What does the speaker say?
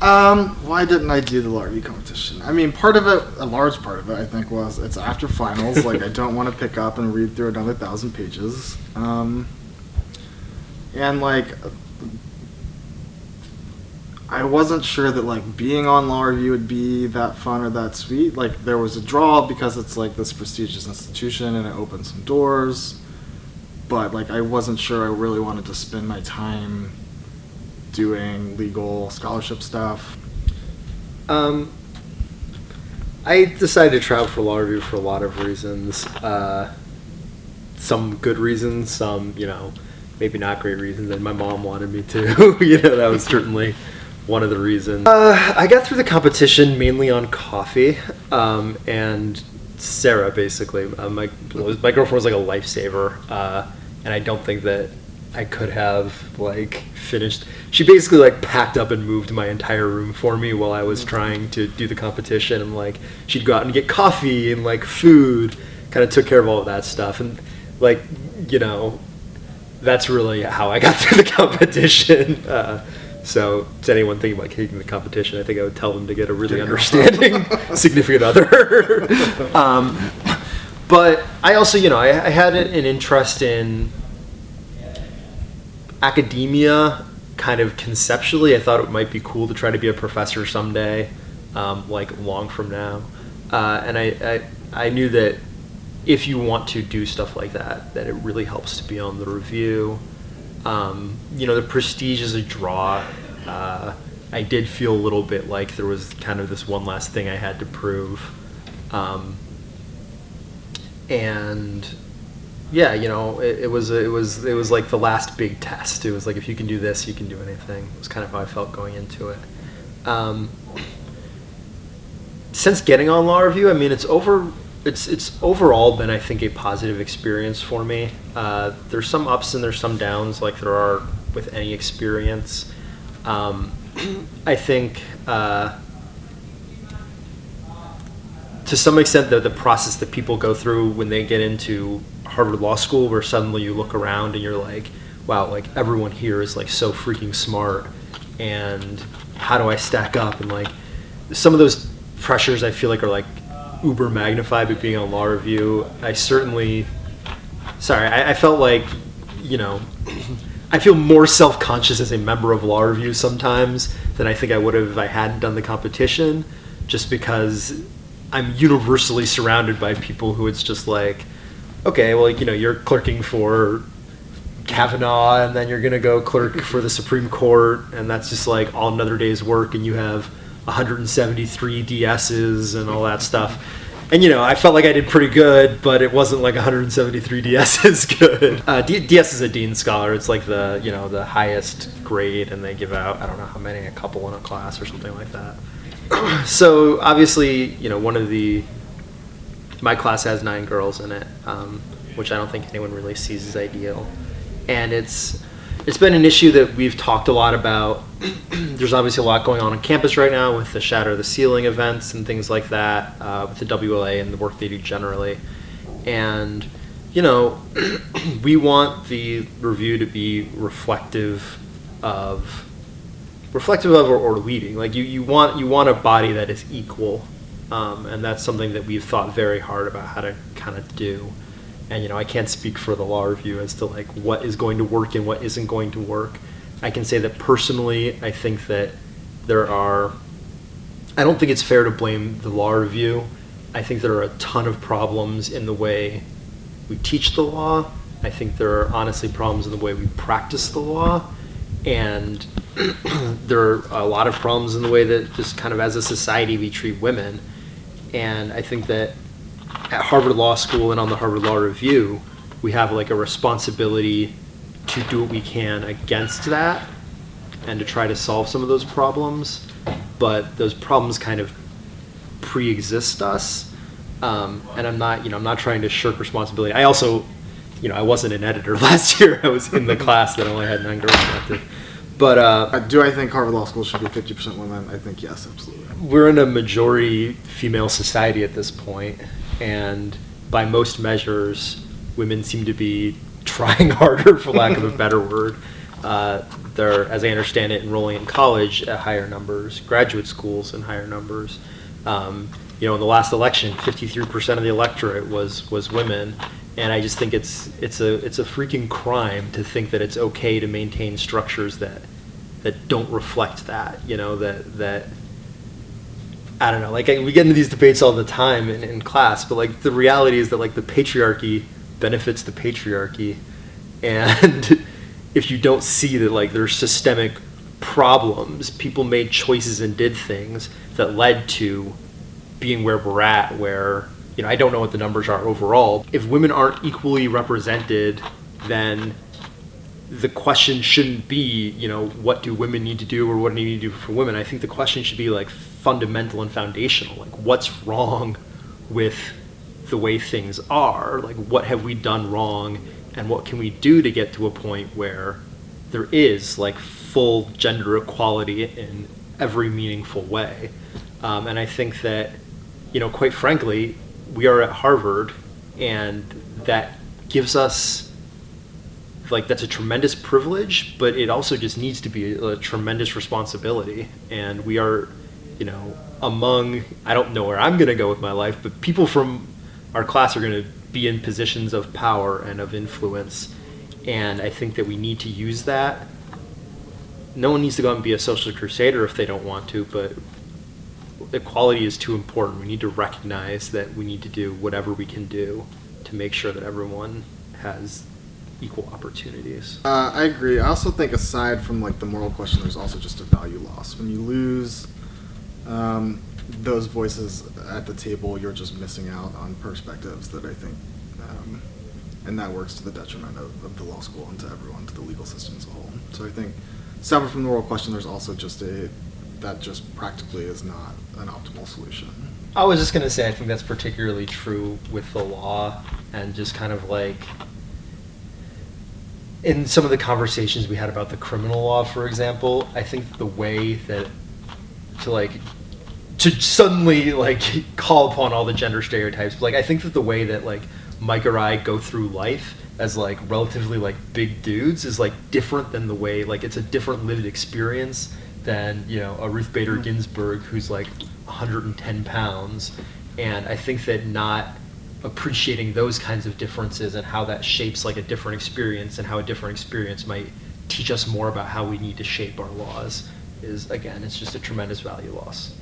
Why didn't I do the law review competition? I mean, a large part of it, I think, was it's after finals. Like, I don't want to pick up and read through another 1,000 pages. And, like, I wasn't sure that, like, being on law review would be that fun or that sweet. Like, there was a draw because it's, like, this prestigious institution and it opened some doors. But, like, I wasn't sure I really wanted to spend my time doing legal scholarship stuff. I decided to travel for law review for a lot of reasons. Some good reasons, some, maybe not great reasons, and my mom wanted me to. That was certainly one of the reasons. I got through the competition mainly on coffee, and Sarah, basically. My girlfriend was like a lifesaver, and I don't think that I could have, like, finished. She basically, like, packed up and moved my entire room for me while I was trying to do the competition. And, like, she'd go out and get coffee and, like, food, kind of took care of all of that stuff. And, like, that's really how I got through the competition. So to anyone thinking about taking the competition, I think I would tell them to get a really understanding significant other. But I also, I had an interest in academia kind of conceptually. I thought it might be cool to try to be a professor someday, like long from now. And I knew that if you want to do stuff like that it really helps to be on the review. The prestige is a draw. I did feel a little bit like there was kind of this one last thing I had to prove. And yeah, it was like the last big test. It was like, if you can do this, you can do anything. It was kind of how I felt going into it. Since getting on law review, I mean, it's overall been, I think, a positive experience for me. There's some ups and there's some downs, like there are with any experience. I think to some extent the process that people go through when they get into Harvard Law School, where suddenly you look around and you're like, wow, like everyone here is like so freaking smart, and how do I stack up? And like some of those pressures I feel like are like uber magnified by being on law review. I felt like, I feel more self-conscious as a member of law review sometimes than I think I would have if I hadn't done the competition, just because I'm universally surrounded by people who it's just like, okay, well, you're clerking for Kavanaugh, and then you're going to go clerk for the Supreme Court, and that's just like all another day's work, and you have 173 DSs and all that stuff. And, I felt like I did pretty good, but it wasn't like 173 DSs good. DS is a Dean Scholar. It's like the, the highest grade, and they give out, I don't know how many, a couple in a class or something like that. So obviously, my class has 9 girls in it, which I don't think anyone really sees as ideal. And it's been an issue that we've talked a lot about. There's obviously a lot going on campus right now with the Shatter the Ceiling events and things like that, with the WLA and the work they do generally. And, we want the review to be reflective of or leading. Like you want a body that is equal, and that's something that we've thought very hard about how to kind of do. And I can't speak for the law review as to like what is going to work and what isn't going to work. I can say that personally, I think that I don't think it's fair to blame the law review. I think there are a ton of problems in the way we teach the law. I think there are honestly problems in the way we practice the law. And there are a lot of problems in the way that just kind of as a society we treat women. And I think that at Harvard Law School and on the Harvard Law Review, we have like a responsibility to do what we can against that and to try to solve some of those problems. But those problems kind of pre-exist us. And I'm not trying to shirk responsibility. I also, I wasn't an editor last year. I was in the class that only had 9 girls elected. But do I think Harvard Law School should be 50% women? I think yes, absolutely. We're in a majority female society at this point, and by most measures, women seem to be trying harder, for lack of a better word. they're, as I understand it, enrolling in college at higher numbers, graduate schools in higher numbers. In the last election, 53% of the electorate was women, and I just think it's a freaking crime to think that it's okay to maintain structures that don't reflect that. That I don't know. Like, we get into these debates all the time in class, but like the reality is that like the patriarchy benefits the patriarchy, and if you don't see that like there's systemic problems, people made choices and did things that led to being where we're at, where I don't know what the numbers are overall. If women aren't equally represented, then the question shouldn't be, what do women need to do or what do you need to do for women? I think the question should be like fundamental and foundational. Like, what's wrong with the way things are? Like, what have we done wrong, and what can we do to get to a point where there is like full gender equality in every meaningful way? And I think that, quite frankly, we are at Harvard, and that gives us, like, that's a tremendous privilege, but it also just needs to be a tremendous responsibility. And we are, among, I don't know where I'm going to go with my life, but people from our class are going to be in positions of power and of influence. And I think that we need to use that. No one needs to go out and be a social crusader if they don't want to, but equality is too important. We need to recognize that we need to do whatever we can do to make sure that everyone has equal opportunities. I agree. I also think aside from like the moral question, there's also just a value loss. When you lose those voices at the table, you're just missing out on perspectives that I think, and that works to the detriment of the law school and to everyone, to the legal system as a whole. So I think separate from the moral question, there's also just that just practically is not an optimal solution. I was just going to say, I think that's particularly true with the law, and just kind of like in some of the conversations we had about the criminal law, for example, I think the way that to suddenly like call upon all the gender stereotypes, but like I think that the way that like Mike or I go through life as like relatively like big dudes is like different than the way, like it's a different lived experience than a Ruth Bader Ginsburg who's like 110 pounds. And I think that not appreciating those kinds of differences and how that shapes like a different experience, and how a different experience might teach us more about how we need to shape our laws, is, again, it's just a tremendous value loss.